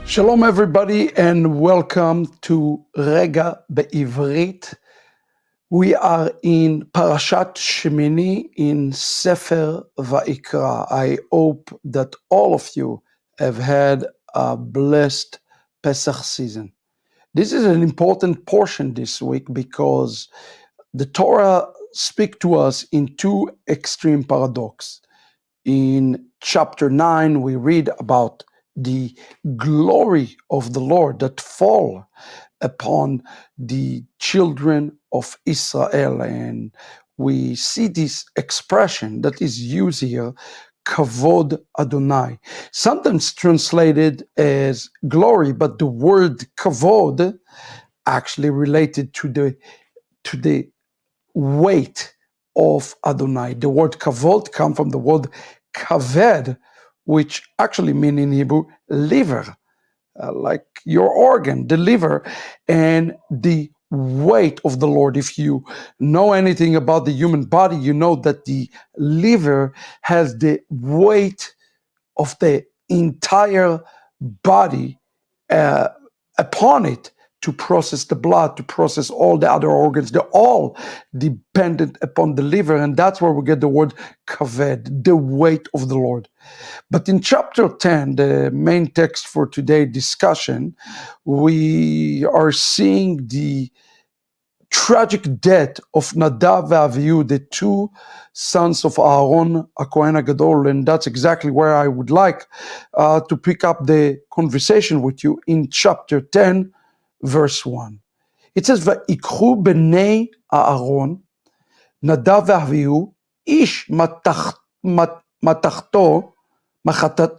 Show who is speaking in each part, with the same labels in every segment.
Speaker 1: Shalom everybody and welcome to Rega בעברית. We are in Parashat Sheminí in Sefer Va'ikra. I hope that all of you have had a blessed Pesach season. This is an important portion this week because the Torah speaks to us in two extreme paradoxes. In chapter 9, we read about the glory of the Lord that fall upon the children of Israel. And we see this expression that is used here, kavod Adonai, sometimes translated as glory, but the word kavod actually related to the weight of Adonai. The word kavod comes from the word kaved, which actually means in Hebrew liver, like your organ, the liver, and the weight of the Lord. If you know anything about the human body, you know that the liver has the weight of the entire body upon it to process the blood, to process all the other organs. They're all dependent upon the liver, and that's where we get the word kaved, the weight of the Lord. But in chapter 10, the main text for today's discussion, we are seeing the tragic death of Nadav and Avihu, the two sons of Aaron, Kohen HaGadol, and that's exactly where I would like to pick up the conversation with you in chapter 10, verse 1. It says, ויקחו בני Aaron, Nadav ואביהו, איש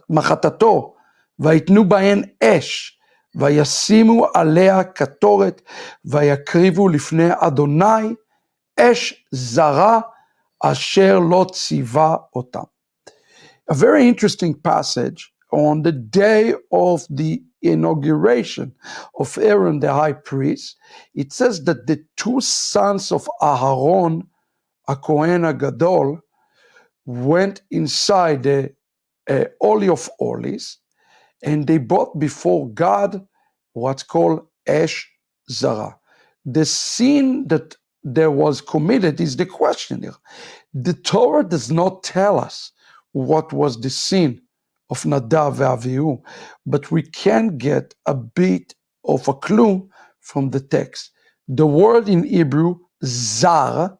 Speaker 1: מחתתו, ויתנו בהן אש, וישימו עליה קטורת, ויקריבו לפני אדוני אש זרה, אשר לא ציווה אותם. A very interesting passage on the day of the inauguration of Aaron the high priest. It says that the two sons of Aaron, Kohen HaGadol, went inside the Holy of Holies, and they brought before God what's called Esh Zara. The sin that there was committed is the question here. The Torah does not tell us what was the sin of Nadav and Avihu, but we can get a bit of a clue from the text. The word in Hebrew, zar,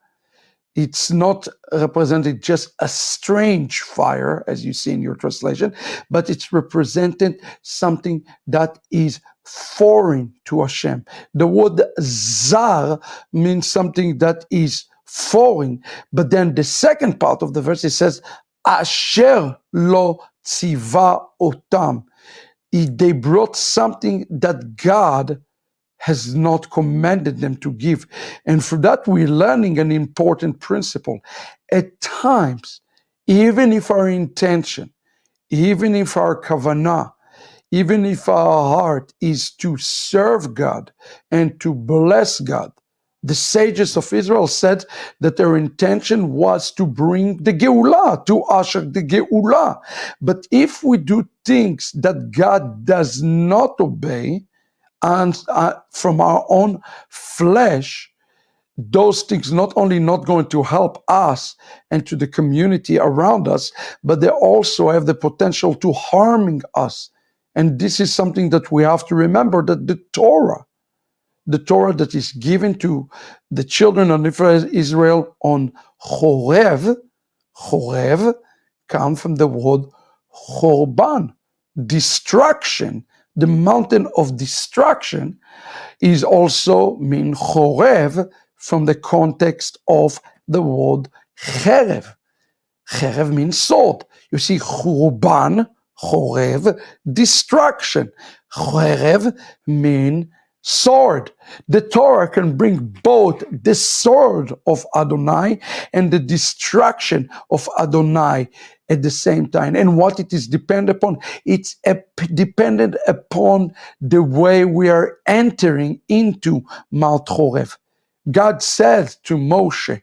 Speaker 1: it's not represented just a strange fire, as you see in your translation, but it's represented something that is foreign to Hashem. The word zar means something that is foreign, but then the second part of the verse, it says, asher lo tziva otam. They brought something that God has not commanded them to give. And for that, we're learning an important principle. At times, even if our intention, even if our kavanah, even if our heart is to serve God and to bless God, the sages of Israel said that their intention was to bring the Geulah, to usher the Geulah. But if we do things that God does not obey, and from our own flesh, those things not only not going to help us and to the community around us, but they also have the potential to harming us. And this is something that we have to remember, that the Torah that is given to the children of Israel on Chorev come from the word Chorban, destruction. The mountain of destruction is also mean chorev from the context of the word cherev. Cherev means sword. You see, churban, chorev, destruction. Cherev mean sword. The Torah can bring both the sword of Adonai and the destruction of Adonai at the same time. And what it is dependent upon, it's dependent upon the way we are entering into Mount Chorev. God said to Moshe,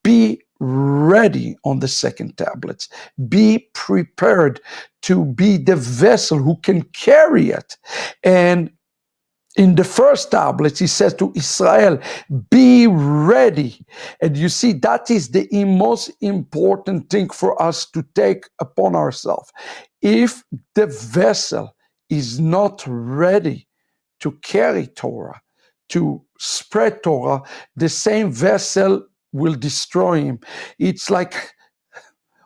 Speaker 1: be ready on the second tablets. Be prepared to be the vessel who can carry it. And in the first tablets, he says to Israel, be ready. And you see, that is the most important thing for us to take upon ourselves. If the vessel is not ready to carry Torah, to spread Torah, the same vessel will destroy him. It's like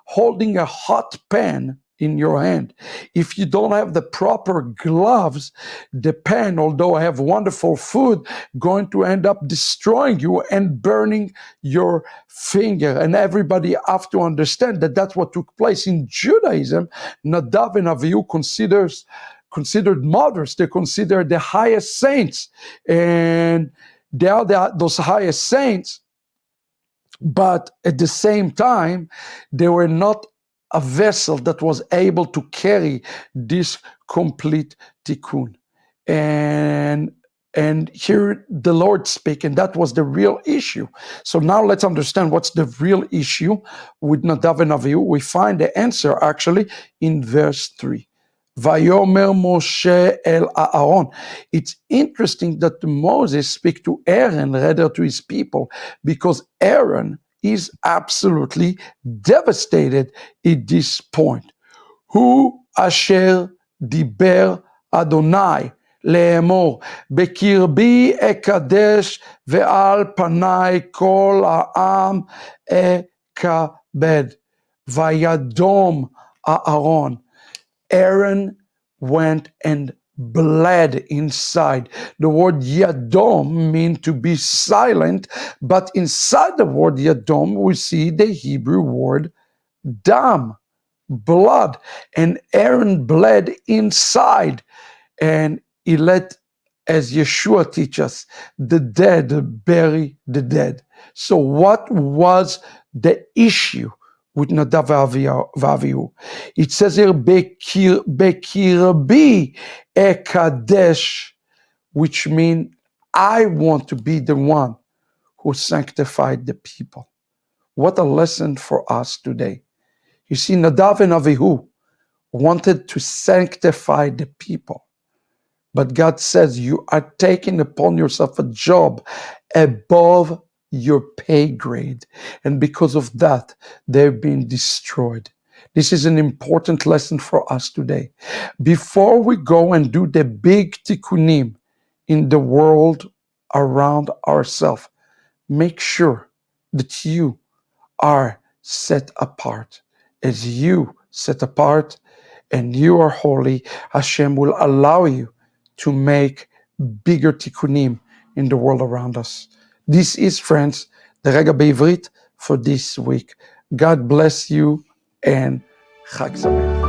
Speaker 1: holding a hot pan in your hand. If you don't have the proper gloves, the pan, although I have wonderful food, going to end up destroying you and burning your finger. And everybody have to understand that that's what took place in Judaism. Nadav and Avihu considered martyrs. They're considered the highest saints, and they are those highest saints. But at the same time, they were not a vessel that was able to carry this complete tikkun. And here the Lord speak, and that was the real issue. So now let's understand what's the real issue with Nadav and Avihu. We find the answer actually in verse 3. Vayomer Moshe el Aaron. It's interesting that Moses speak to Aaron rather to his people, because Aaron is absolutely devastated at this point. Hu asher diber Adonai לאמור, בקרבי אקדש ועל פניי כל העם אכבד. וידום אהרון. Aaron went and bled inside. The word yadom means to be silent, but inside the word yadom we see the Hebrew word dam, blood. And Aaron bled inside, and he let, as Yeshua teaches, the dead bury the dead. So what was the issue with Nadav v'Avihu? It says here, Bekirbi ekadesh, which means I want to be the one who sanctified the people. What a lesson for us today. You see, Nadav and Avihu wanted to sanctify the people. But God says, you are taking upon yourself a job above your pay grade. And because of that, they've been destroyed. This is an important lesson for us today. Before we go and do the big tikkunim in the world around ourselves, make sure that you are set apart. As you set apart and you are holy, Hashem will allow you to make bigger tikkunim in the world around us. This is, friends, the Rega בעברית for this week. God bless you and Chag Sameach.